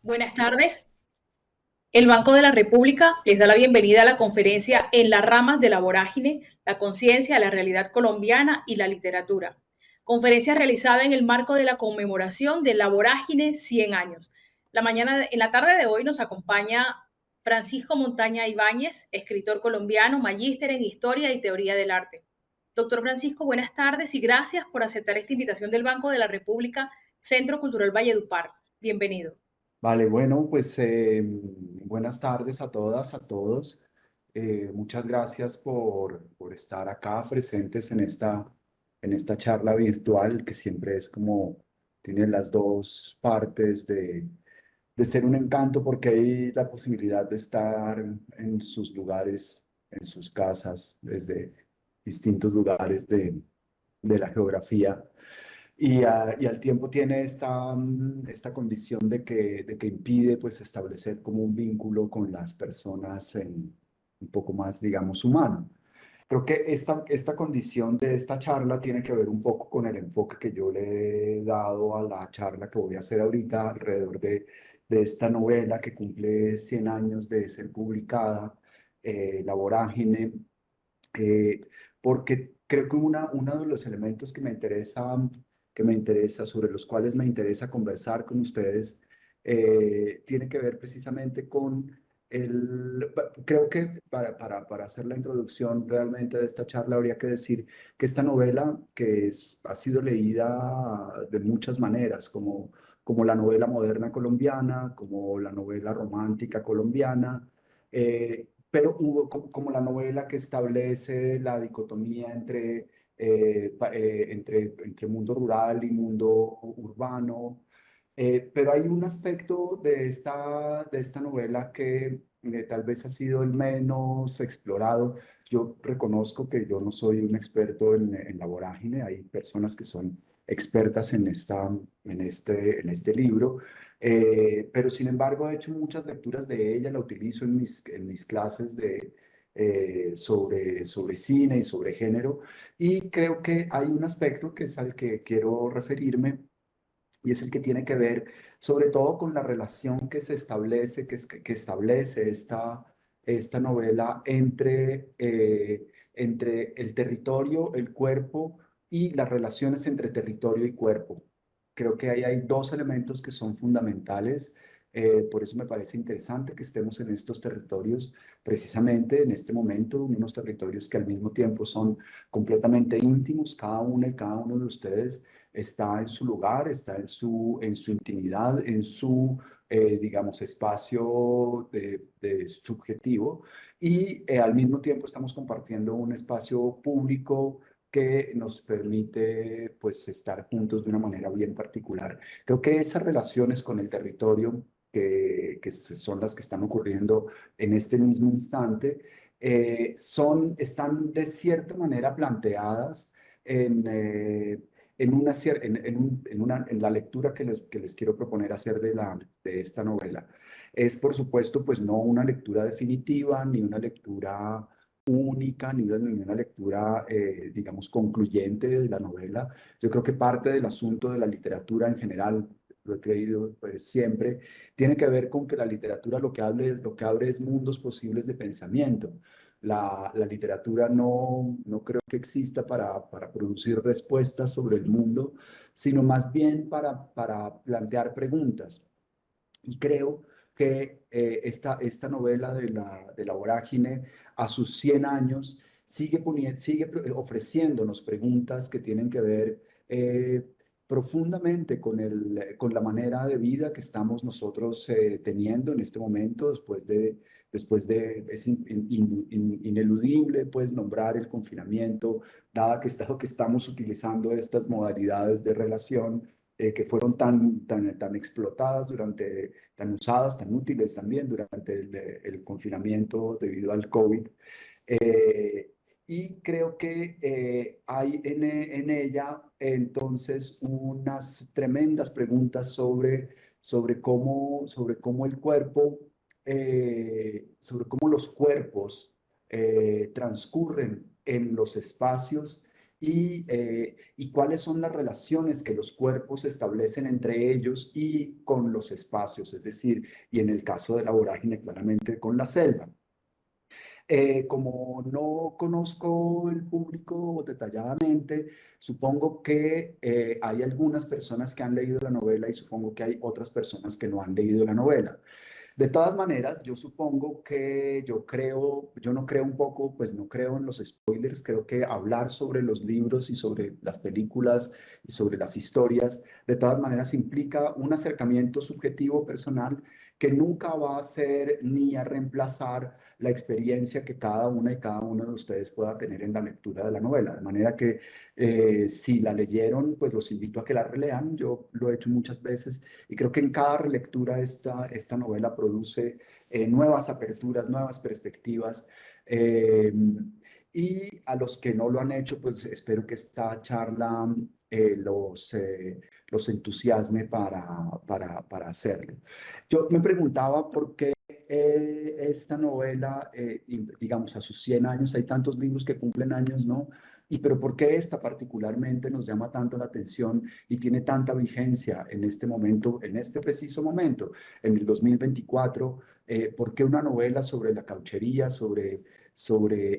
Buenas tardes. El Banco de la República les da la bienvenida a la conferencia En las ramas de la vorágine, la conciencia, la realidad colombiana y la literatura. Conferencia realizada en el marco de la conmemoración de la vorágine 100 años. En la tarde de hoy nos acompaña Francisco Montaña Ibáñez, escritor colombiano, magíster en Historia y Teoría del Arte. Doctor Francisco, buenas tardes y gracias por aceptar esta invitación del Banco de la República, Centro Cultural Valledupar. Bienvenido. Vale, bueno, pues buenas tardes a todas, a todos. Muchas gracias por estar acá presentes en esta charla virtual que siempre es como, tiene las dos partes de ser un encanto porque hay la posibilidad de estar en sus lugares, en sus casas, desde distintos lugares de la geografía y al tiempo tiene esta condición de que impide pues establecer como un vínculo con las personas un poco más, digamos, humano. Creo que esta condición de esta charla tiene que ver un poco con el enfoque que yo le he dado a la charla que voy a hacer ahorita alrededor de esta novela que cumple 100 años de ser publicada, La Vorágine, eh, porque creo que uno de los elementos que me interesa, sobre los cuales me interesa conversar con ustedes, tiene que ver precisamente con creo que para hacer la introducción realmente de esta charla habría que decir que esta novela, ha sido leída de muchas maneras, como la novela moderna colombiana, como la novela romántica colombiana, pero hubo como la novela que establece la dicotomía entre mundo rural y mundo urbano. Pero hay un aspecto de esta novela que tal vez ha sido el menos explorado. Yo reconozco que yo no soy un experto en la vorágine, hay personas que son expertas en este libro, pero sin embargo he hecho muchas lecturas de ella, la utilizo en mis clases sobre cine y sobre género, y creo que hay un aspecto que es al que quiero referirme, y es el que tiene que ver sobre todo con la relación que se establece, que establece esta novela entre el territorio, el cuerpo y las relaciones entre territorio y cuerpo. Creo que ahí hay dos elementos que son fundamentales. Por eso me parece interesante que estemos en estos territorios, precisamente en este momento, en unos territorios que al mismo tiempo son completamente íntimos, cada una y cada uno de ustedes está en su lugar, está en su intimidad, digamos, espacio de subjetivo, y al mismo tiempo estamos compartiendo un espacio público que nos permite pues estar juntos de una manera bien particular. Creo que esas relaciones con el territorio, que son las que están ocurriendo en este mismo instante, están de cierta manera planteadas en, en la lectura que les quiero proponer hacer de esta novela. Es, por supuesto, pues no una lectura definitiva, ni una lectura única, ni una lectura, digamos, concluyente de la novela. Yo creo que parte del asunto de la literatura en general, lo he creído pues, siempre, tiene que ver con que la literatura lo que abre es mundos posibles de pensamiento. La literatura no creo que exista para producir respuestas sobre el mundo, sino más bien para plantear preguntas. Y creo que esta novela de la vorágine, a sus 100 años, sigue ofreciéndonos preguntas que tienen que ver profundamente con la manera de vida que estamos nosotros teniendo en este momento, es ineludible pues nombrar el confinamiento, dado que estamos utilizando estas modalidades de relación que fueron tan explotadas tan usadas, tan útiles también durante el confinamiento debido al COVID. Eh, y creo que hay en ella entonces unas tremendas preguntas sobre cómo el cuerpo, sobre cómo los cuerpos transcurren en los espacios y cuáles son las relaciones que los cuerpos establecen entre ellos y con los espacios, es decir, y en el caso de la vorágine, claramente con la selva. Como no conozco el público detalladamente, supongo que hay algunas personas que han leído la novela y supongo que hay otras personas que no han leído la novela. De todas maneras, yo supongo que yo no creo un poco, pues no creo en los spoilers, creo que hablar sobre los libros y sobre las películas y sobre las historias, de todas maneras implica un acercamiento subjetivo personal que nunca va a ser ni a reemplazar la experiencia que cada una y cada uno de ustedes pueda tener en la lectura de la novela. De manera que si la leyeron, pues los invito a que la relean. Yo lo he hecho muchas veces y creo que en cada relectura esta novela produce nuevas aperturas, nuevas perspectivas. eh, y a los que no lo han hecho, pues espero que esta charla los entusiasme para hacerlo. Yo me preguntaba por qué esta novela, digamos, a sus 100 años, hay tantos libros que cumplen años, ¿no? Pero ¿por qué esta particularmente nos llama tanto la atención y tiene tanta vigencia en este momento, en este preciso momento, en el 2024? ¿Por qué una novela sobre la cauchería, sobre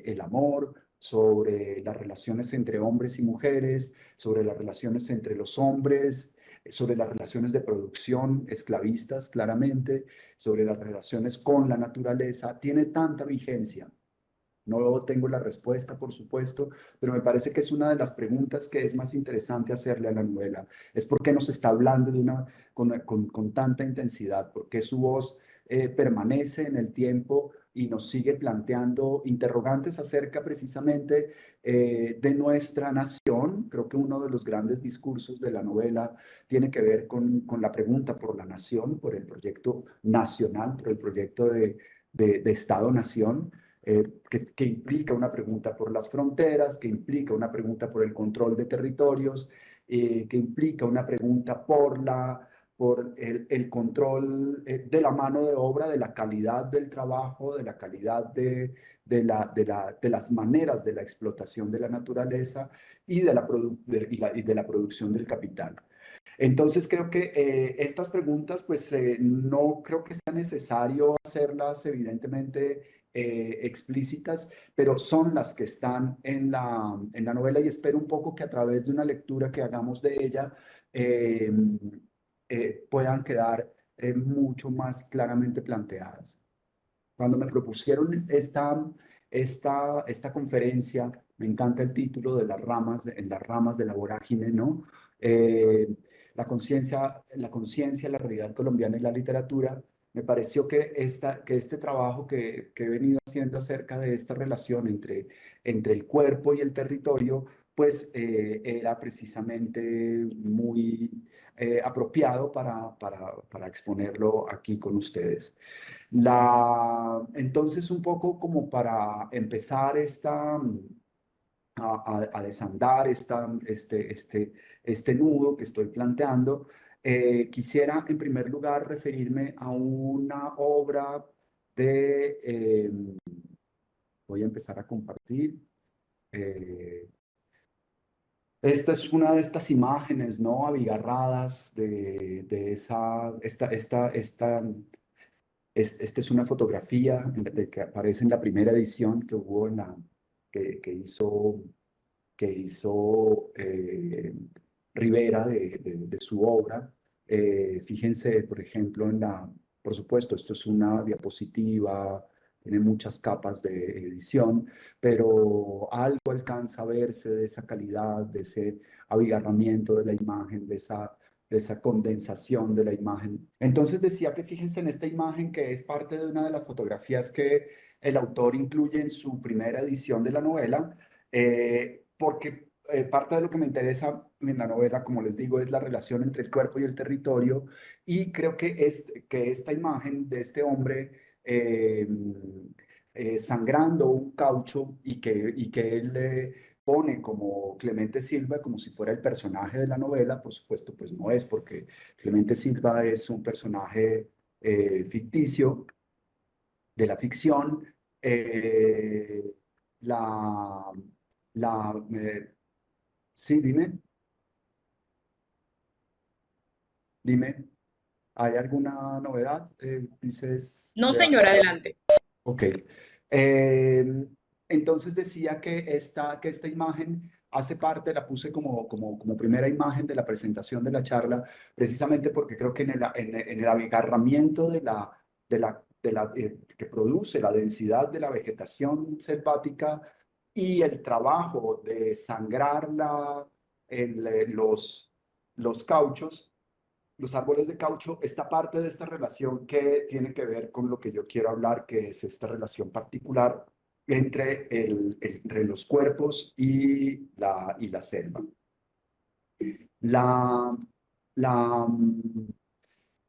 el amor, sobre las relaciones entre hombres y mujeres, sobre las relaciones entre los hombres, sobre las relaciones de producción esclavistas, claramente, sobre las relaciones con la naturaleza, tiene tanta vigencia? No tengo la respuesta, por supuesto, pero me parece que es una de las preguntas que es más interesante hacerle a la novela. Es por qué nos está hablando con tanta intensidad, por qué su voz permanece en el tiempo y nos sigue planteando interrogantes acerca precisamente de nuestra nación. Creo que uno de los grandes discursos de la novela tiene que ver con la pregunta por la nación, por el proyecto nacional, por el proyecto de Estado-nación, que implica una pregunta por las fronteras, que implica una pregunta por el control de territorios, que implica una pregunta por el control de la mano de obra, de la calidad del trabajo, de la calidad de las maneras de la explotación de la naturaleza y de la producción del capital. Entonces creo que estas preguntas, pues no creo que sea necesario hacerlas evidentemente explícitas, pero son las que están en la novela y espero un poco que a través de una lectura que hagamos de ella eh, puedan quedar mucho más claramente planteadas. Cuando me propusieron esta conferencia, me encanta el título de en las ramas de la vorágine, ¿no? La conciencia, la realidad colombiana y la literatura. Me pareció que este trabajo que he venido haciendo acerca de esta relación entre el cuerpo y el territorio, pues era precisamente muy apropiado para exponerlo aquí con ustedes. Entonces, un poco como para empezar a desandar este nudo que estoy planteando, quisiera en primer lugar referirme a una obra voy a empezar a compartir. eh, Esta es una de estas imágenes, ¿no? Abigarradas de esta es una fotografía que aparece en la primera edición que hubo que hizo Rivera de su obra. Fíjense, por ejemplo, por supuesto, esto es una diapositiva, tiene muchas capas de edición, pero algo alcanza a verse de esa calidad, de ese abigarramiento de la imagen, de esa condensación de la imagen. Entonces decía que fíjense en esta imagen que es parte de una de las fotografías que el autor incluye en su primera edición de la novela, porque parte de lo que me interesa en la novela, como les digo, es la relación entre el cuerpo y el territorio, y creo que esta imagen de este hombre sangrando un caucho y que él pone como Clemente Silva, como si fuera el personaje de la novela, por supuesto, pues no es, porque Clemente Silva es un personaje ficticio de la ficción. La, la, eh, Sí, dime, ¿hay alguna novedad? Dices No, de señor, algo. adelante. Ok. Eh, entonces decía que esta imagen hace parte, la puse como primera imagen de la presentación de la charla, precisamente porque creo que en el abigarramiento que produce la densidad de la vegetación selvática y el trabajo de sangrar los cauchos, los árboles de caucho, esta parte de esta relación que tiene que ver con lo que yo quiero hablar, que es esta relación particular entre los cuerpos y la selva. La, la,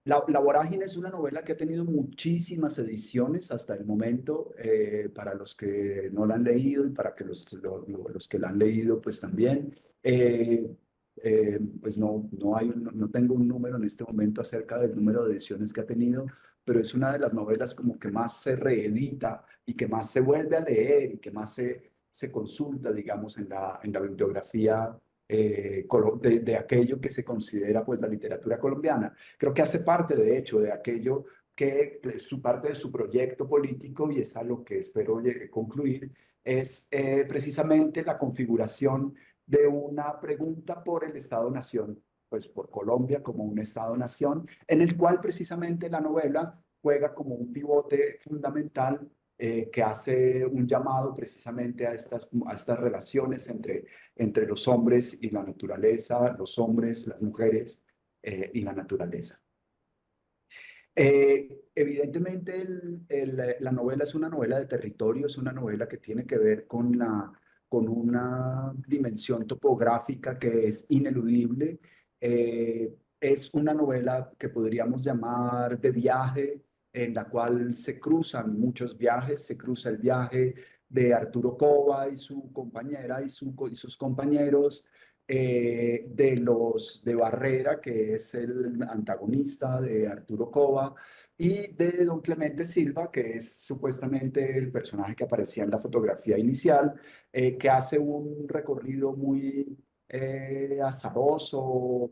la Vorágine es una novela que ha tenido muchísimas ediciones hasta el momento, para los que no la han leído y para que los que la han leído pues también. Eh, pues no tengo un número en este momento acerca del número de ediciones que ha tenido, pero es una de las novelas como que más se reedita y que más se vuelve a leer y que más se consulta, digamos, en la bibliografía, de aquello que se considera pues la literatura colombiana. Creo que hace parte, de hecho, de aquello de su parte de su proyecto político, y es a lo que espero concluir, es precisamente la configuración de una pregunta por el Estado-Nación, pues por Colombia como un Estado-Nación, en el cual precisamente la novela juega como un pivote fundamental, que hace un llamado precisamente a estas relaciones entre los hombres y la naturaleza, los hombres, las mujeres, y la naturaleza. Evidentemente, la novela es una novela de territorio, es una novela que tiene que ver con una dimensión topográfica que es ineludible. Es una novela que podríamos llamar de viaje, en la cual se cruzan muchos viajes, se cruza el viaje de Arturo Cova y su compañera y sus compañeros, de Barrera, que es el antagonista de Arturo Cova, y de don Clemente Silva, que es supuestamente el personaje que aparecía en la fotografía inicial, que hace un recorrido muy azaroso,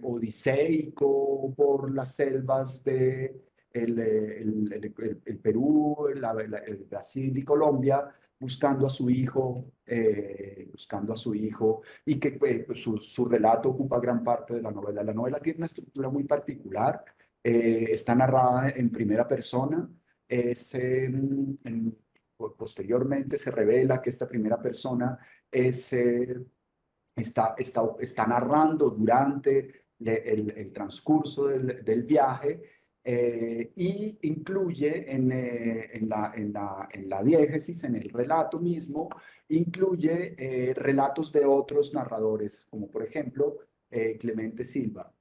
odiseico por las selvas de el Perú, el Brasil y Colombia, buscando a su hijo, y que pues, su relato ocupa gran parte de la novela. La novela tiene una estructura muy particular, está narrada en primera persona, es, posteriormente se revela que esta primera persona es, está narrando durante el transcurso del viaje, y incluye en la diégesis, en el relato mismo, incluye relatos de otros narradores, como por ejemplo Clemente Silva.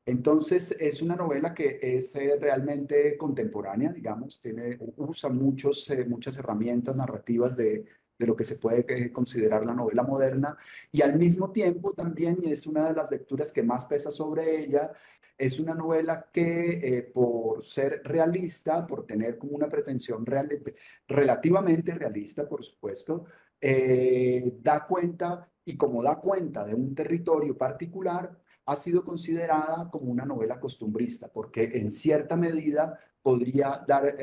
Entonces, es una novela que es realmente contemporánea, digamos, usa muchas herramientas narrativas de lo que se puede considerar la novela moderna, y al mismo tiempo también, y es una de las lecturas que más pesa sobre ella, es una novela que, por ser realista, por tener como una pretensión relativamente realista, por supuesto, da cuenta, y como da cuenta de un territorio particular, ha sido considerada como una novela costumbrista, porque en cierta medida podría dar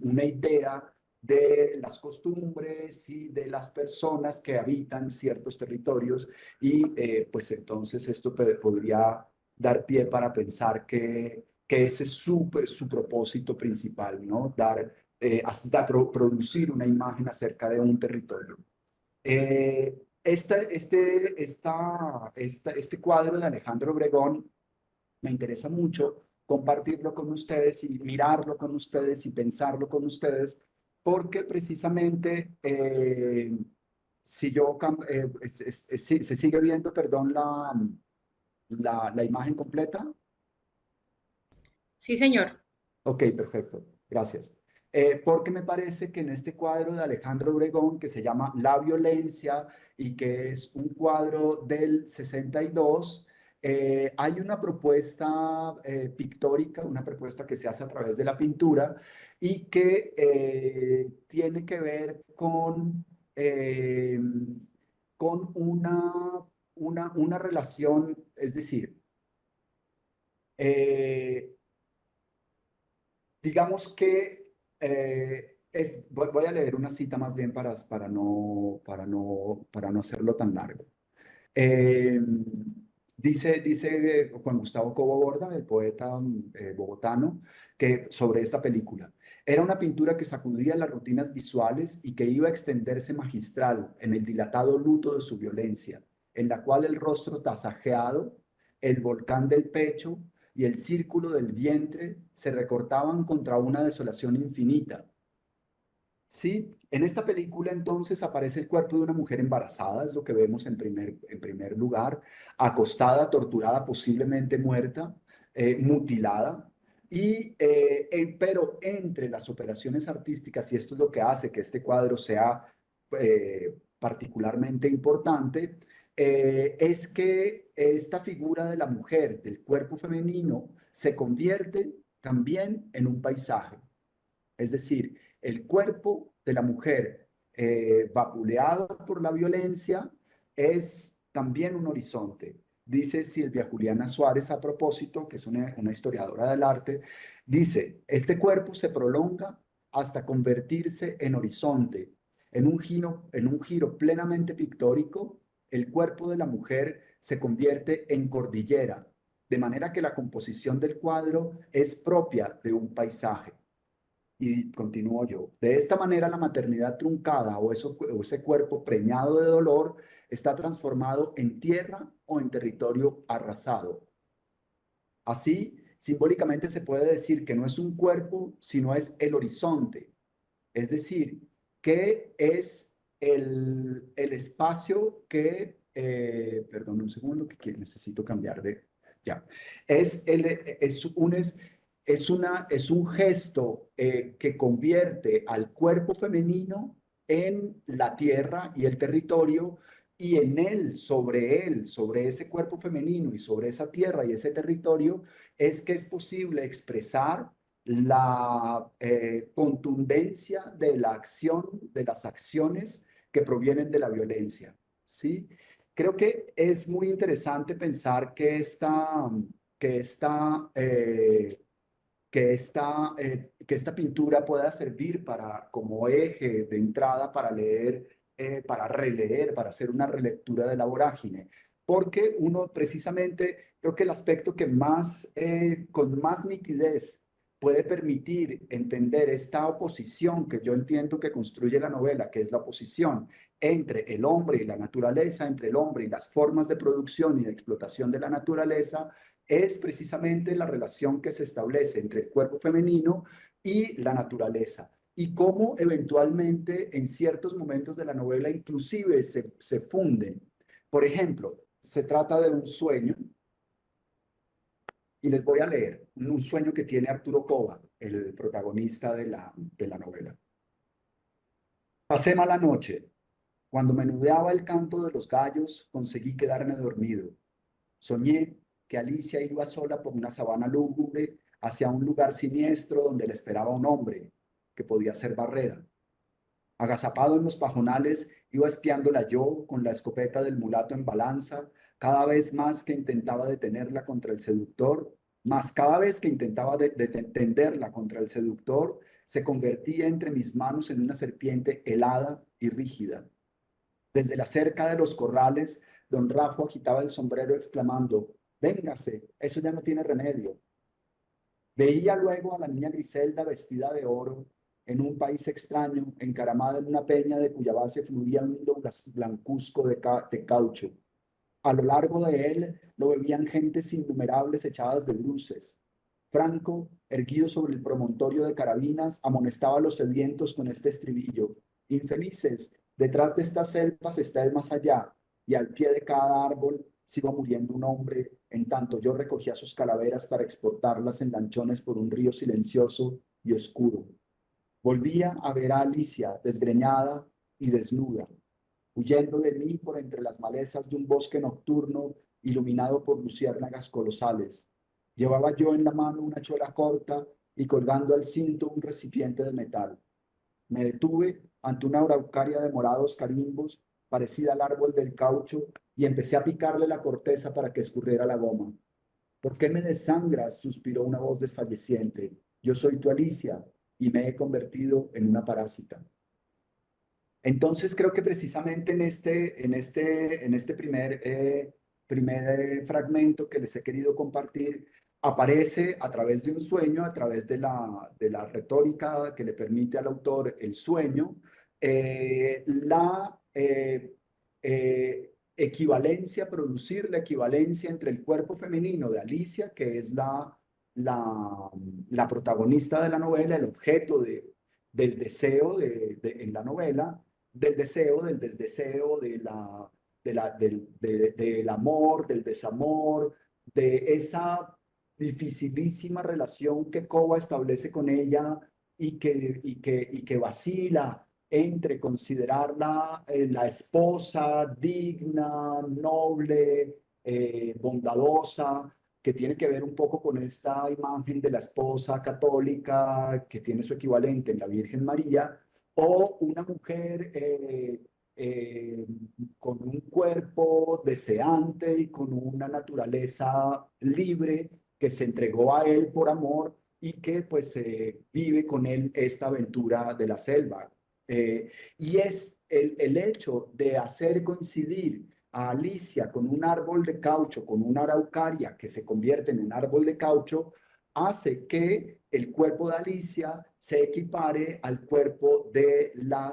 una idea de las costumbres y de las personas que habitan ciertos territorios, y pues entonces esto podría dar pie para pensar que ese es su propósito principal, ¿no? Producir una imagen acerca de un territorio. Este cuadro de Alejandro Obregón me interesa mucho compartirlo con ustedes y mirarlo con ustedes y pensarlo con ustedes, porque precisamente, si yo, se sigue viendo, perdón, la imagen completa. Sí, señor. Ok, perfecto, gracias. Porque me parece que en este cuadro de Alejandro Obregón, que se llama La Violencia y que es un cuadro del 62, hay una propuesta pictórica, una propuesta que se hace a través de la pintura y que tiene que ver eh, con una una relación, es decir, eh, digamos que voy a leer una cita más bien para no hacerlo tan largo. Eh, dice Juan Gustavo Cobo Borda, el poeta bogotano, que sobre esta película. Era una pintura que sacudía las rutinas visuales y que iba a extenderse magistral en el dilatado luto de su violencia, en la cual el rostro tasajeado, el volcán del pecho y el círculo del vientre se recortaban contra una desolación infinita. Sí, en esta película entonces aparece el cuerpo de una mujer embarazada, es lo que vemos en primer lugar, acostada, torturada, posiblemente muerta, mutilada, pero entre las operaciones artísticas, y esto es lo que hace que este cuadro sea particularmente importante, es que esta figura de la mujer, del cuerpo femenino, se convierte también en un paisaje. Es decir, el cuerpo de la mujer vapuleado por la violencia es también un horizonte. Dice Silvia Juliana Suárez a propósito, que es una historiadora del arte, dice, este cuerpo se prolonga hasta convertirse en horizonte. En un giro plenamente pictórico, el cuerpo de la mujer se convierte en cordillera, de manera que la composición del cuadro es propia de un paisaje. Y continúo yo. De esta manera, la maternidad truncada o ese cuerpo preñado de dolor está transformado en tierra o en territorio arrasado. Así, simbólicamente se puede decir que no es un cuerpo, sino es el horizonte. Es decir, que es el espacio perdón un segundo, necesito cambiar de, ya, es un gesto que convierte al cuerpo femenino en la tierra y el territorio y en él, sobre ese cuerpo femenino y sobre esa tierra y ese territorio, es que es posible expresar la contundencia de la acción, de las acciones que provienen de la violencia, ¿sí? Creo que es muy interesante pensar que esta, eh, que esta pintura pueda servir como eje de entrada para leer, para releer, para hacer una relectura de la vorágine. Porque uno precisamente, creo que el aspecto que con más nitidez puede permitir entender esta oposición que yo entiendo que construye la novela, que es la oposición entre el hombre y la naturaleza, entre el hombre y las formas de producción y de explotación de la naturaleza, es precisamente la relación que se establece entre el cuerpo femenino y la naturaleza. Y cómo eventualmente en ciertos momentos de la novela inclusive se funden. Por ejemplo, se trata de un sueño, y les voy a leer un sueño que tiene Arturo Cova, el protagonista de la novela. Pasé mala noche. Cuando menudeaba el canto de los gallos, conseguí quedarme dormido. Soñé que Alicia iba sola por una sabana lúgubre hacia un lugar siniestro donde le esperaba un hombre, que podía ser Barrera. Agazapado en los pajonales, iba espiándola yo con la escopeta del mulato en balanza, cada vez más que intentaba detenerla contra el seductor, más cada vez que intentaba tenderla contra el seductor, se convertía entre mis manos en una serpiente helada y rígida. Desde la cerca de los corrales, don Rafa agitaba el sombrero exclamando, véngase, eso ya no tiene remedio. Veía luego a la niña Griselda vestida de oro en un país extraño, encaramada en una peña de cuya base fluía un hilo blancuzco de caucho. A lo largo de él lo bebían gentes innumerables echadas de bruces. Franco, erguido sobre el promontorio de Carabinas, amonestaba a los sedientos con este estribillo. Infelices, detrás de estas selvas está el más allá, y al pie de cada árbol sigo muriendo un hombre, en tanto yo recogía sus calaveras para exportarlas en lanchones por un río silencioso y oscuro. Volvía a ver a Alicia, desgreñada y desnuda, huyendo de mí por entre las malezas de un bosque nocturno iluminado por luciérnagas colosales. Llevaba yo en la mano una chola corta y colgando al cinto un recipiente de metal. Me detuve ante una araucaria de morados carimbos parecida al árbol del caucho, y empecé a picarle la corteza para que escurriera la goma. ¿Por qué me desangras?, suspiró una voz desfalleciente. Yo soy tu Alicia y me he convertido en una parásita. Entonces creo que precisamente en este primer fragmento que les he querido compartir, aparece a través de un sueño, a través de la retórica que le permite al autor el sueño, la equivalencia, producir la equivalencia entre el cuerpo femenino de Alicia, que es la, la protagonista de la novela, el objeto del deseo en la novela, del deseo, del desdeseo, del amor, del desamor, de esa dificilísima relación que Koba establece con ella y que vacila entre considerarla la esposa digna, noble, bondadosa, que tiene que ver un poco con esta imagen de la esposa católica que tiene su equivalente en la Virgen María, o una mujer eh, con un cuerpo deseante y con una naturaleza libre que se entregó a él por amor y que pues vive con él esta aventura de la selva. Y es el hecho de hacer coincidir a Alicia con un árbol de caucho, con una araucaria que se convierte en un árbol de caucho, hace que el cuerpo de Alicia se equipare al cuerpo de la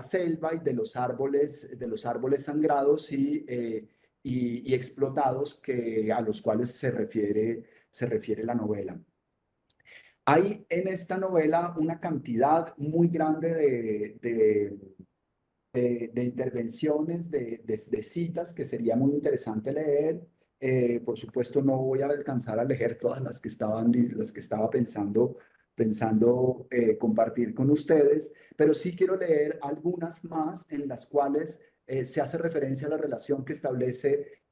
selva y de los árboles sangrados y explotados a los cuales se refiere la novela. Hay en esta novela una cantidad muy grande de intervenciones, de citas que sería muy interesante leer. Por supuesto, no voy a alcanzar a leer todas las que estaba pensando compartir con ustedes, pero sí quiero leer algunas más en las cuales se hace referencia a la relación que establece,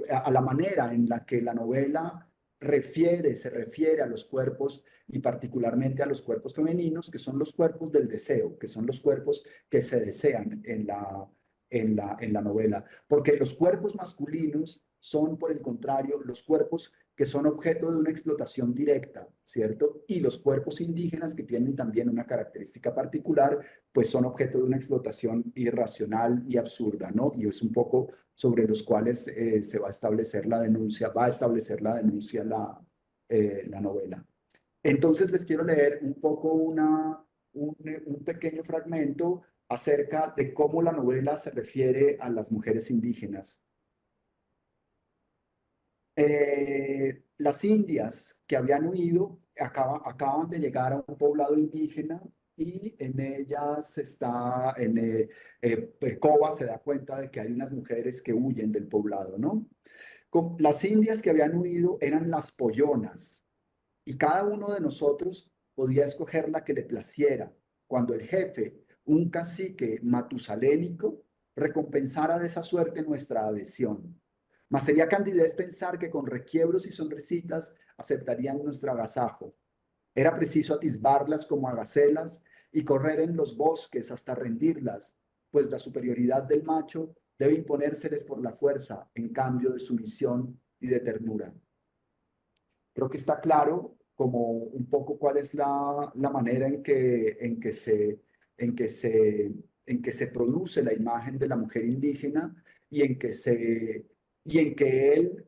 a la manera en la que la novela se refiere a los cuerpos y particularmente a los cuerpos femeninos, que son los cuerpos del deseo, que son los cuerpos que se desean en la novela, porque los cuerpos masculinos son, por el contrario, los cuerpos que son objeto de una explotación directa, ¿cierto? Y los cuerpos indígenas, que tienen también una característica particular, pues son objeto de una explotación irracional y absurda, ¿no? Y es un poco sobre los cuales se va a establecer la denuncia, la novela. Entonces les quiero leer un poco un pequeño fragmento acerca de cómo la novela se refiere a las mujeres indígenas. Las indias que habían huido acaban de llegar a un poblado indígena y en ellas Coba se da cuenta de que hay unas mujeres que huyen del poblado, ¿no? Las indias que habían huido eran las pollonas, y cada uno de nosotros podía escoger la que le placiera, cuando el jefe, un cacique matusalénico, recompensara de esa suerte nuestra adhesión. Mas sería candidez pensar que con requiebros y sonrisitas aceptarían nuestro agasajo. Era preciso atisbarlas como a gacelas y correr en los bosques hasta rendirlas, pues la superioridad del macho debe imponérseles por la fuerza en cambio de sumisión y de ternura. Creo que está claro como un poco cuál es la manera en que se produce la imagen de la mujer indígena y en que él,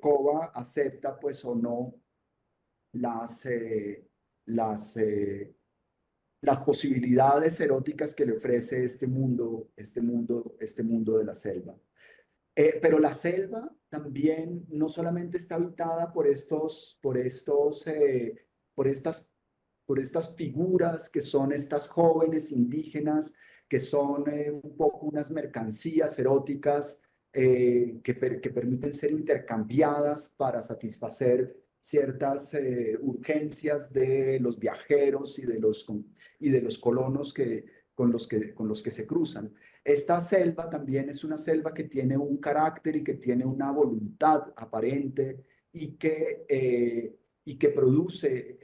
Koba, acepta pues o no las, eh, las, eh, las posibilidades eróticas que le ofrece este mundo de la selva. Pero la selva también no solamente está habitada por estas, por estas figuras que son estas jóvenes indígenas, que son un poco unas mercancías eróticas que permiten ser intercambiadas para satisfacer ciertas urgencias de los viajeros y de los colonos con los que se cruzan. Esta selva también es una selva que tiene un carácter y que tiene una voluntad aparente y que produce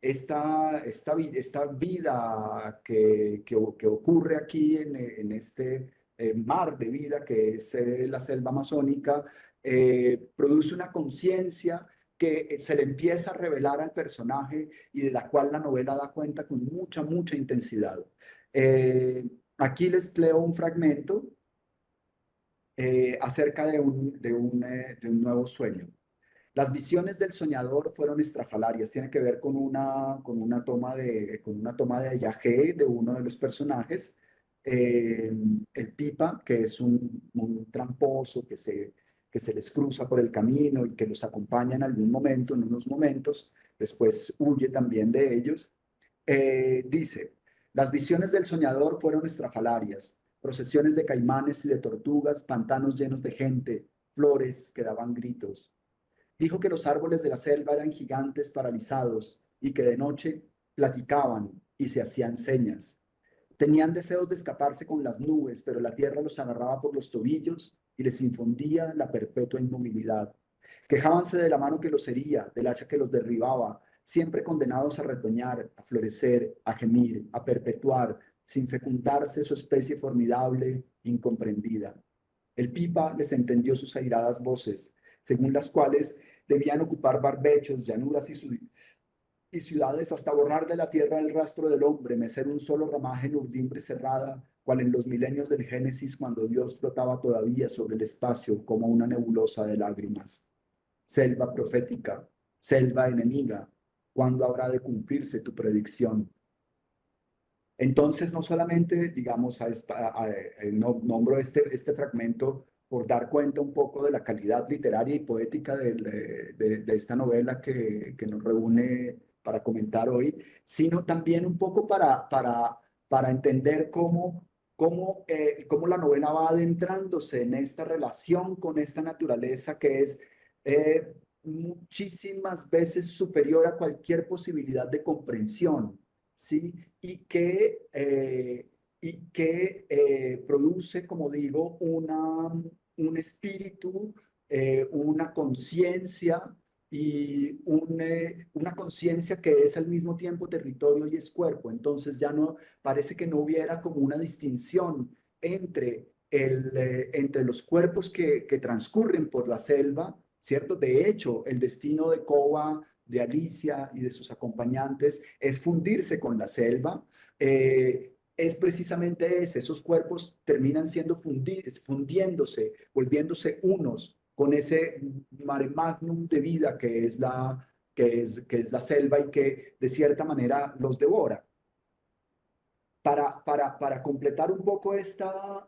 esta vida que ocurre aquí en este mar de vida que es la selva amazónica, produce una conciencia que se le empieza a revelar al personaje y de la cual la novela da cuenta con mucha intensidad. Eh, Aquí les leo un fragmento acerca de un nuevo sueño. Las visiones del soñador fueron estrafalarias. Tiene que ver con una toma de yagé de uno de los personajes. El Pipa, que es un tramposo que se les cruza por el camino y que los acompaña en algún momento, en unos momentos, después huye también de ellos. Dice, las visiones del soñador fueron estrafalarias, procesiones de caimanes y de tortugas, pantanos llenos de gente, flores que daban gritos. Dijo que los árboles de la selva eran gigantes paralizados y que de noche platicaban y se hacían señas. Tenían deseos de escaparse con las nubes, pero la tierra los agarraba por los tobillos y les infundía la perpetua inmovilidad. Quejábanse de la mano que los hería, del hacha que los derribaba, siempre condenados a retoñar, a florecer, a gemir, a perpetuar, sin fecundarse su especie formidable, incomprendida. El Pipa les entendió sus airadas voces, según las cuales debían ocupar barbechos, llanuras y ciudades hasta borrar de la tierra el rastro del hombre, mecer un solo ramaje en urdimbre cerrada, cual en los milenios del Génesis cuando Dios flotaba todavía sobre el espacio como una nebulosa de lágrimas. Selva profética, selva enemiga, ¿cuándo habrá de cumplirse tu predicción? Entonces, no solamente, digamos, nombro este fragmento por dar cuenta un poco de la calidad literaria y poética de esta novela que nos reúne para comentar hoy, sino también un poco para entender cómo la novela va adentrándose en esta relación con esta naturaleza que es muchísimas veces superior a cualquier posibilidad de comprensión. ¿Sí? Y que produce, como digo, un espíritu, una conciencia y una conciencia que es al mismo tiempo territorio y es cuerpo. Entonces ya no parece que no hubiera como una distinción entre los cuerpos que transcurren por la selva, ¿cierto? De hecho, el destino de Koba, de Alicia y de sus acompañantes es fundirse con la selva. Es precisamente ese, esos cuerpos terminan siendo fundiéndose, volviéndose unos con ese mare magnum de vida que es la selva y que de cierta manera los devora. Para completar un poco esta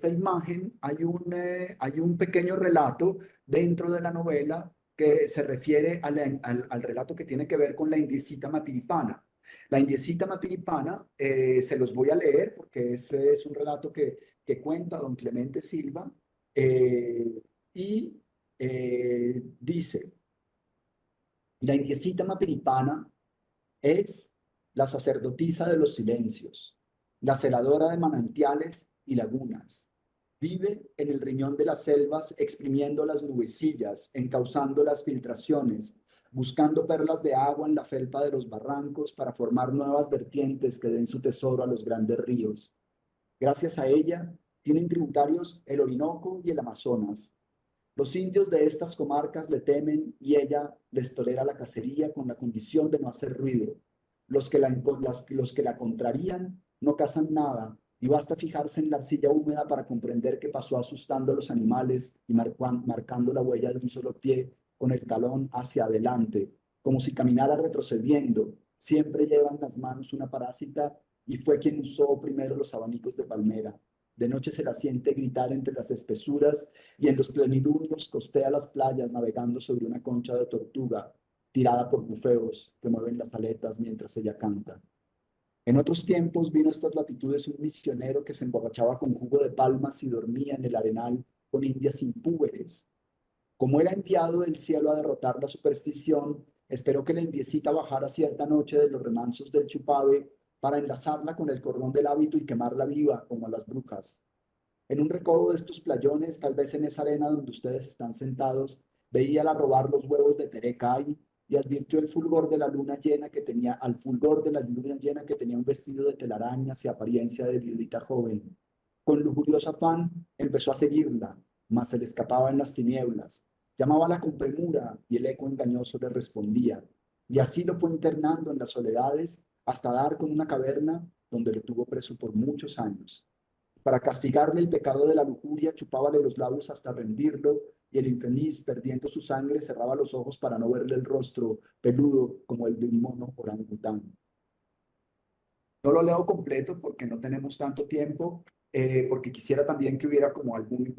imagen, hay un pequeño relato dentro de la novela que se refiere al relato que tiene que ver con la indiecita mapiripana. La indiecita mapiripana, se los voy a leer porque ese es un relato que cuenta don Clemente Silva, eh, y dice, la indiecita mapiripana es la sacerdotisa de los silencios, la celadora de manantiales y lagunas. Vive en el riñón de las selvas exprimiendo las nubecillas, encauzando las filtraciones, buscando perlas de agua en la felpa de los barrancos para formar nuevas vertientes que den su tesoro a los grandes ríos. Gracias a ella, tienen tributarios el Orinoco y el Amazonas. Los indios de estas comarcas le temen y ella les tolera la cacería con la condición de no hacer ruido. Los que la contrarían no cazan nada y basta fijarse en la arcilla húmeda para comprender que pasó asustando a los animales y marcando la huella de un solo pie con el talón hacia adelante, como si caminara retrocediendo. Siempre lleva en las manos una parásita y fue quien usó primero los abanicos de palmera. De noche se la siente gritar entre las espesuras y en los plenilunios costea las playas navegando sobre una concha de tortuga tirada por bufeos que mueven las aletas mientras ella canta. En otros tiempos vino a estas latitudes un misionero que se emborrachaba con jugo de palmas y dormía en el arenal con indias impúberes. Como era enviado del cielo a derrotar la superstición, esperó que la indiecita bajara cierta noche de los remansos del Chupave para enlazarla con el cordón del hábito y quemarla viva como a las brujas. En un recodo de estos playones, tal vez en esa arena donde ustedes están sentados, veíala robar los huevos de Terecay y advirtió el fulgor de la luna llena que tenía, al fulgor de la luna llena que tenía un vestido de telarañas y apariencia de viudita joven. Con lujurioso afán empezó a seguirla, mas se le escapaba en las tinieblas. Llamábala con premura y el eco engañoso le respondía. Y así lo fue internando en las soledades hasta dar con una caverna donde lo tuvo preso por muchos años. Para castigarle el pecado de la lujuria, chupábale los labios hasta rendirlo, y el infeliz, perdiendo su sangre, cerraba los ojos para no verle el rostro peludo como el de un mono orangután. No lo leo completo porque no tenemos tanto tiempo, porque quisiera también que hubiera como algún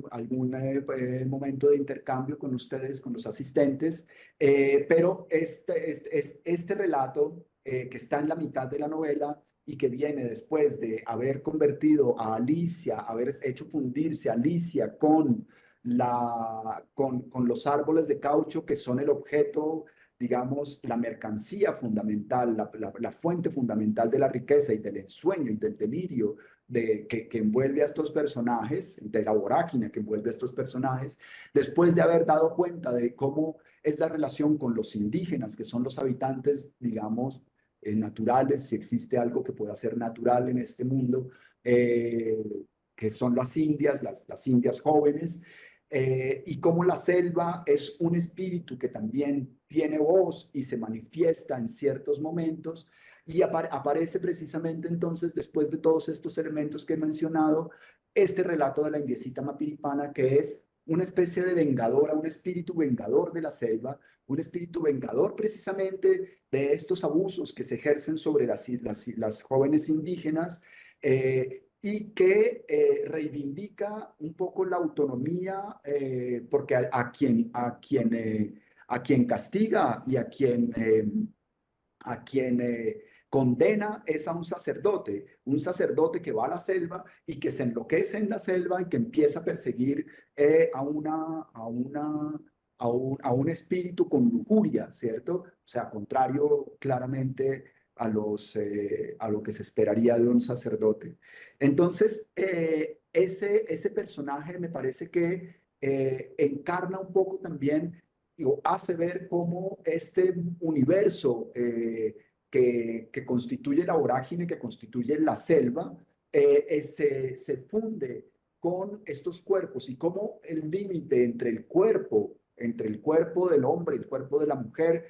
momento de intercambio con ustedes, con los asistentes, pero este relato que está en la mitad de la novela y que viene después de haber convertido a Alicia, haber hecho fundirse a Alicia con los árboles de caucho que son el objeto, digamos, la mercancía fundamental, la fuente fundamental de la riqueza y del ensueño y del delirio que envuelve a estos personajes, de la vorágine que envuelve a estos personajes, después de haber dado cuenta de cómo es la relación con los indígenas, que son los habitantes, digamos, naturales, si existe algo que pueda ser natural en este mundo, que son las indias, las indias jóvenes, y cómo la selva es un espíritu que también tiene voz y se manifiesta en ciertos momentos y aparece precisamente entonces, después de todos estos elementos que he mencionado, este relato de la indiecita mapiripana, que es una especie de vengadora, un espíritu vengador de la selva, un espíritu vengador precisamente de estos abusos que se ejercen sobre las jóvenes indígenas, y que reivindica un poco la autonomía, porque a quien castiga y a quien condena es a un sacerdote que va a la selva y que se enloquece en la selva y que empieza a perseguir a un espíritu con lujuria, ¿cierto? O sea, contrario claramente a lo que se esperaría de un sacerdote. Entonces, ese personaje me parece que encarna un poco también o hace ver cómo este universo que constituye la vorágine, que constituye la selva, se funde con estos cuerpos y cómo el límite entre el cuerpo del hombre y el cuerpo de la mujer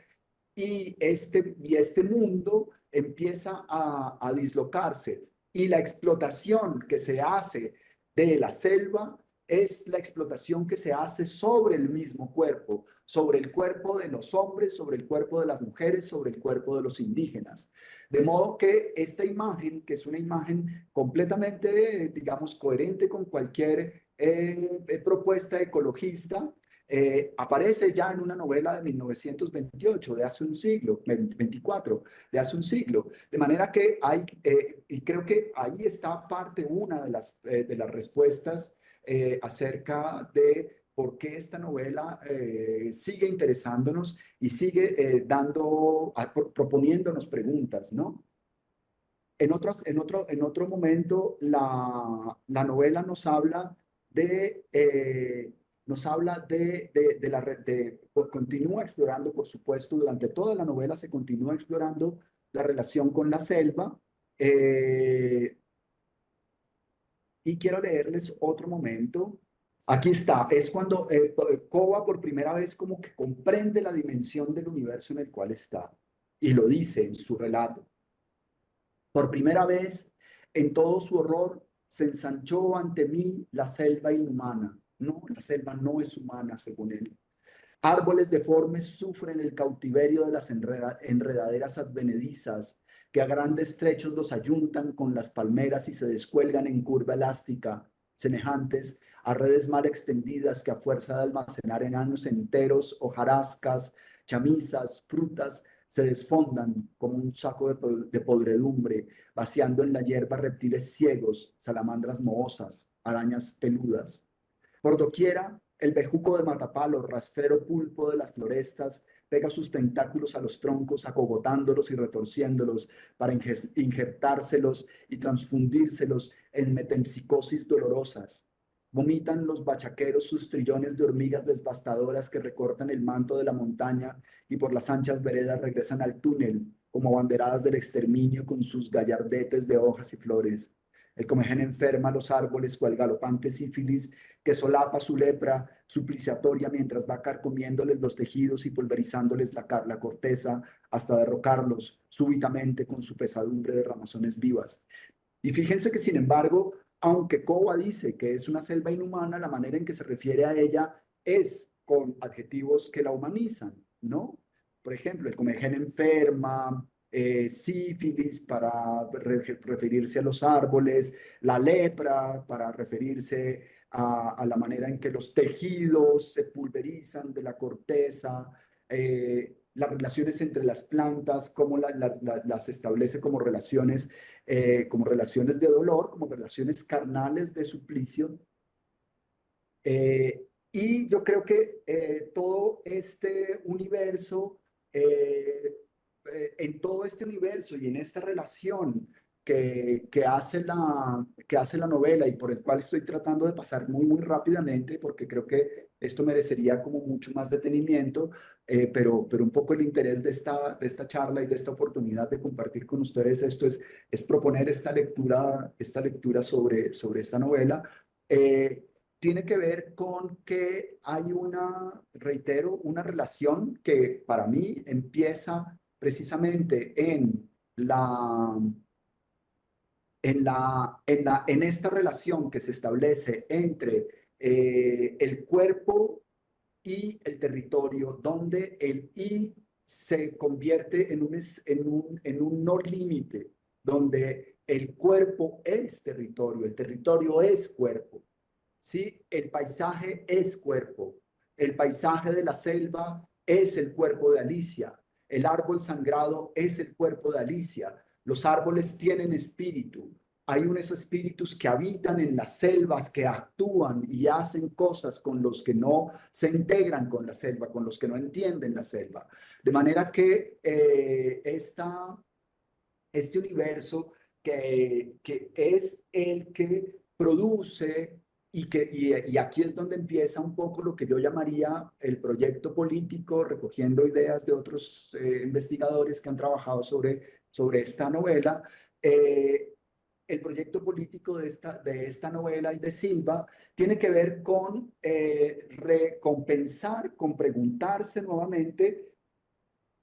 y este mundo empieza a dislocarse. Y la explotación que se hace de la selva es la explotación que se hace sobre el mismo cuerpo, sobre el cuerpo de los hombres, sobre el cuerpo de las mujeres, sobre el cuerpo de los indígenas. De modo que esta imagen, que es una imagen completamente, digamos, coherente con cualquier propuesta ecologista, aparece ya en una novela de 1928, de hace un siglo, 24, de hace un siglo. De manera que hay, y creo que ahí está una de las respuestas acerca de por qué esta novela sigue interesándonos y sigue proponiéndonos preguntas, ¿no? En otro momento, la novela nos habla de la red, continúa explorando, por supuesto, durante toda la novela se continúa explorando la relación con la selva, eh, y quiero leerles otro momento. Aquí está, es cuando Koba por primera vez como que comprende la dimensión del universo en el cual está, y lo dice en su relato. Por primera vez, en todo su horror, se ensanchó ante mí la selva inhumana. No, la selva no es humana, según él. Árboles deformes sufren el cautiverio de las enredaderas advenedizas, que a grandes trechos los ayuntan con las palmeras y se descuelgan en curva elástica, semejantes a redes mal extendidas que a fuerza de almacenar en años enteros hojarascas, chamisas, frutas, se desfondan como un saco de podredumbre, vaciando en la hierba reptiles ciegos, salamandras mohosas, arañas peludas. Por doquiera, el bejuco de matapalo, rastrero pulpo de las florestas, pega sus tentáculos a los troncos, acogotándolos y retorciéndolos para injertárselos y transfundírselos en metempsicosis dolorosas. Vomitan los bachaqueros sus trillones de hormigas devastadoras que recortan el manto de la montaña y por las anchas veredas regresan al túnel como banderadas del exterminio con sus gallardetes de hojas y flores. El comején enferma los árboles cual galopante sífilis que solapa su lepra supliciatoria mientras va carcomiéndoles los tejidos y pulverizándoles la corteza hasta derrocarlos súbitamente con su pesadumbre de ramazones vivas. Y fíjense que, sin embargo, aunque Coba dice que es una selva inhumana, la manera en que se refiere a ella es con adjetivos que la humanizan, ¿no? Por ejemplo, el comején enferma, sífilis para referirse a los árboles, la lepra para referirse a la manera en que los tejidos se pulverizan de la corteza, las relaciones entre las plantas, cómo las establece como relaciones de dolor, como relaciones carnales de suplicio. Y yo creo que todo este universo, en todo este universo y en esta relación que hace la novela y por el cual estoy tratando de pasar muy, muy rápidamente, porque creo que esto merecería como mucho más detenimiento, pero un poco el interés de esta charla y de esta oportunidad de compartir con ustedes esto es proponer esta lectura sobre esta novela. Eh, Tiene que ver con que hay reitero, una relación que para mí empieza precisamente en esta relación que se establece entre el cuerpo y el territorio, donde el y se convierte en un no límite, donde el cuerpo es territorio, el territorio es cuerpo. ¿Sí? El paisaje es cuerpo. El paisaje de la selva es el cuerpo de Alicia. El árbol sangrado es el cuerpo de Alicia. Los árboles tienen espíritu. Hay unos espíritus que habitan en las selvas, que actúan y hacen cosas con los que no se integran con la selva, con los que no entienden la selva. De manera que este universo que es el que produce y aquí es donde empieza un poco lo que yo llamaría el proyecto político, recogiendo ideas de otros investigadores que han trabajado sobre esta novela. Eh, el proyecto político de esta novela y de Silva tiene que ver con recompensar, con preguntarse nuevamente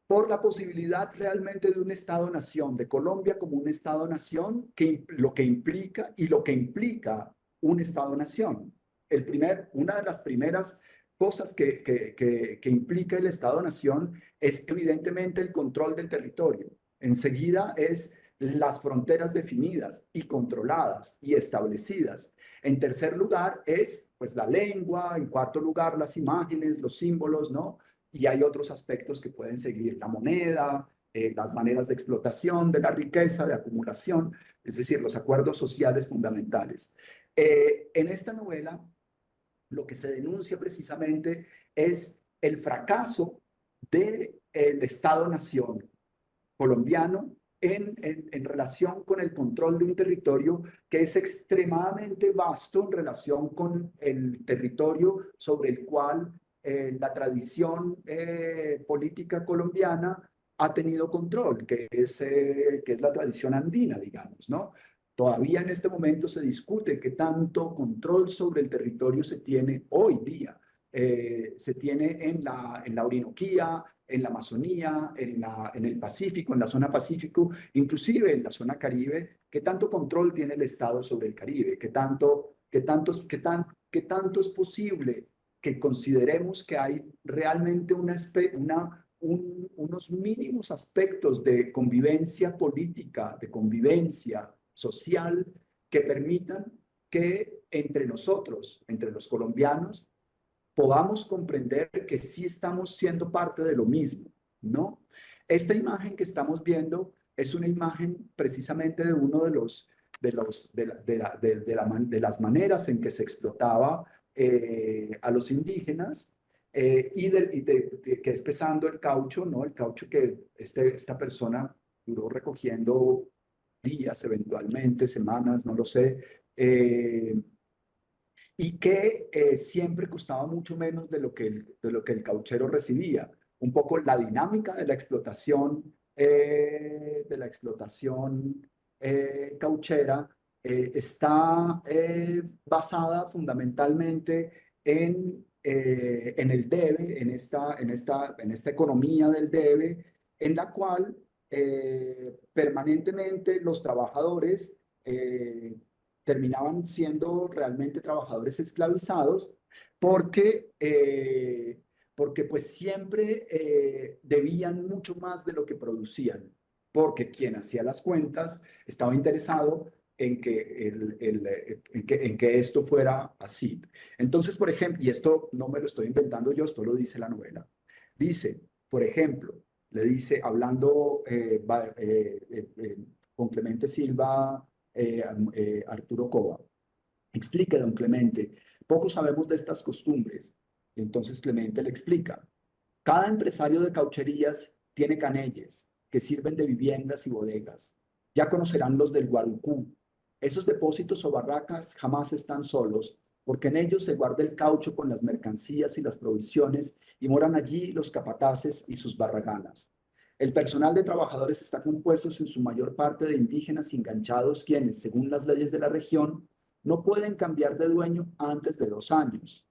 por la posibilidad realmente de un Estado-nación, de Colombia como un Estado-nación, lo que implica y lo que implica un Estado-nación. Una de las primeras cosas que implica el Estado-nación es evidentemente el control del territorio. Enseguida es las fronteras definidas y controladas y establecidas. En tercer lugar es pues la lengua, en cuarto lugar las imágenes, los símbolos, ¿no? Y hay otros aspectos que pueden seguir, la moneda, las maneras de explotación de la riqueza, de acumulación, es decir, los acuerdos sociales fundamentales. En esta novela, lo que se denuncia precisamente es el fracaso del Estado-nación colombiano en relación con el control de un territorio que es extremadamente vasto en relación con el territorio sobre el cual la tradición política colombiana ha tenido control, que es la tradición andina, digamos, ¿no? Todavía en este momento se discute qué tanto control sobre el territorio se tiene hoy día. Se tiene en la Orinoquía, en la Amazonía, en el Pacífico, en la zona Pacífico, inclusive en la zona Caribe. ¿Qué tanto control tiene el Estado sobre el Caribe? ¿Qué tanto es posible que consideremos que hay realmente unos mínimos aspectos de convivencia política, de convivencia social, que permitan que entre nosotros, entre los colombianos, podamos comprender que sí estamos siendo parte de lo mismo, ¿no? Esta imagen que estamos viendo es una imagen precisamente de uno de las maneras en que se explotaba a los indígenas que es pesando el caucho, ¿no? El caucho que esta persona duró recogiendo días, eventualmente, semanas, no lo sé, y que siempre costaba mucho menos de lo que el cauchero recibía. Un poco la dinámica de la explotación cauchera está basada fundamentalmente en el debe, en esta economía del debe, en la cual permanentemente los trabajadores eh, terminaban siendo realmente trabajadores esclavizados porque, porque pues siempre debían mucho más de lo que producían, porque quien hacía las cuentas estaba interesado en que, en que esto fuera así. Entonces, por ejemplo, y esto no me lo estoy inventando yo, esto lo dice la novela, dice, por ejemplo, le dice, hablando con Clemente Silva, Arturo Cova. Explica, don Clemente, poco sabemos de estas costumbres. Entonces Clemente le explica, cada empresario de caucherías tiene canelles que sirven de viviendas y bodegas. Ya conocerán los del Guarucú. Esos depósitos o barracas jamás están solos, porque en ellos se guarda el caucho con las mercancías y las provisiones y moran allí los capataces y sus barraganas. El personal de trabajadores está compuesto en su mayor parte de indígenas enganchados quienes, según las leyes de la región, no pueden cambiar de dueño antes de 2 años.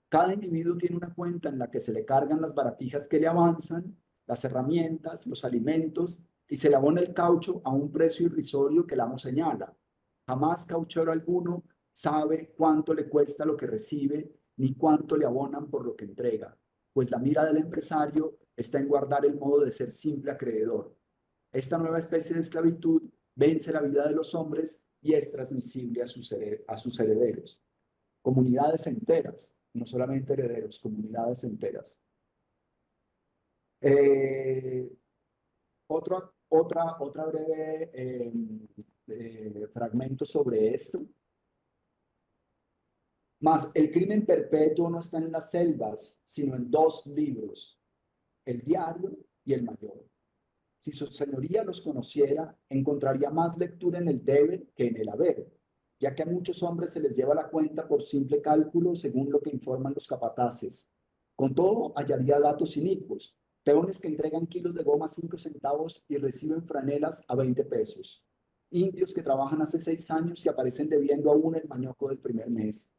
Cada individuo tiene una cuenta en la que se le cargan las baratijas que le avanzan, las herramientas, los alimentos y se le abona el caucho a un precio irrisorio que el amo señala. Jamás cauchero alguno sabe cuánto le cuesta lo que recibe ni cuánto le abonan por lo que entrega, pues la mira del empresario está en guardar el modo de ser simple acreedor. Esta nueva especie de esclavitud vence la vida de los hombres y es transmisible a sus herederos. Comunidades enteras, no solamente herederos, comunidades enteras. Eh, otra breve fragmento sobre esto. Mas el crimen perpetuo no está en las selvas, sino en 2 libros, el diario y el mayor. Si su señoría los conociera, encontraría más lectura en el debe que en el haber, ya que a muchos hombres se les lleva la cuenta por simple cálculo según lo que informan los capataces. Con todo, hallaría datos inicuos, peones que entregan kilos de goma a 5 centavos y reciben franelas a 20 pesos, indios que trabajan hace 6 años y aparecen debiendo aún el mañoco del primer mes,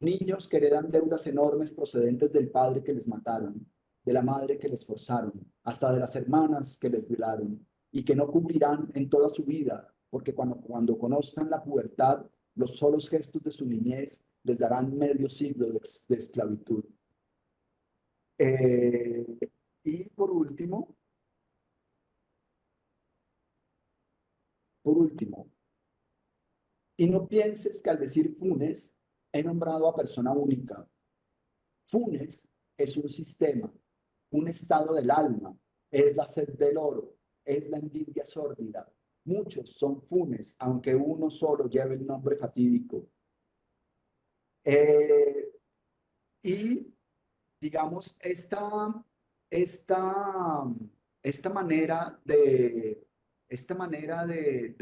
niños que heredan deudas enormes procedentes del padre que les mataron, de la madre que les forzaron, hasta de las hermanas que les violaron, y que no cubrirán en toda su vida, porque cuando conozcan la pubertad, los solos gestos de su niñez les darán medio siglo de esclavitud. Eh, y por último, y no pienses que al decir Funes, he nombrado a persona única. Funes es un sistema, un estado del alma, es la sed del oro, es la envidia sórdida. Muchos son funes, aunque uno solo lleve el nombre fatídico. Eh, y digamos, esta, esta manera de, esta manera de,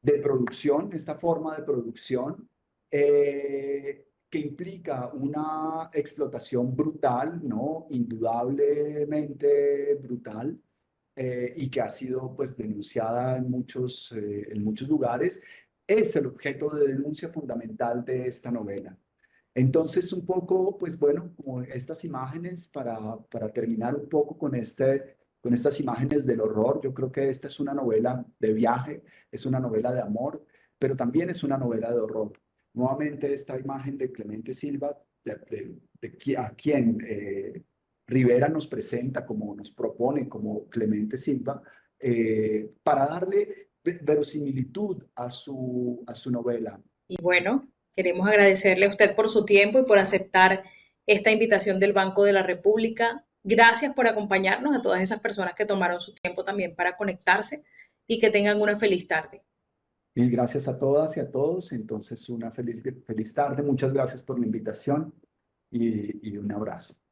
de producción, esta forma de producción, que implica una explotación brutal, ¿no? Indudablemente brutal, y que ha sido pues denunciada en muchos lugares, es el objeto de denuncia fundamental de esta novela. Entonces, un poco, pues bueno, como estas imágenes para terminar un poco con con estas imágenes del horror, yo creo que esta es una novela de viaje, es una novela de amor, pero también es una novela de horror. Nuevamente, esta imagen de Clemente Silva, a quien Rivera nos presenta como nos propone como Clemente Silva, para darle verosimilitud a su novela. Y bueno, queremos agradecerle a usted por su tiempo y por aceptar esta invitación del Banco de la República. Gracias por acompañarnos a todas esas personas que tomaron su tiempo también para conectarse y que tengan una feliz tarde. Mil gracias a todas y a todos. Entonces, una feliz tarde. Muchas gracias por la invitación y un abrazo.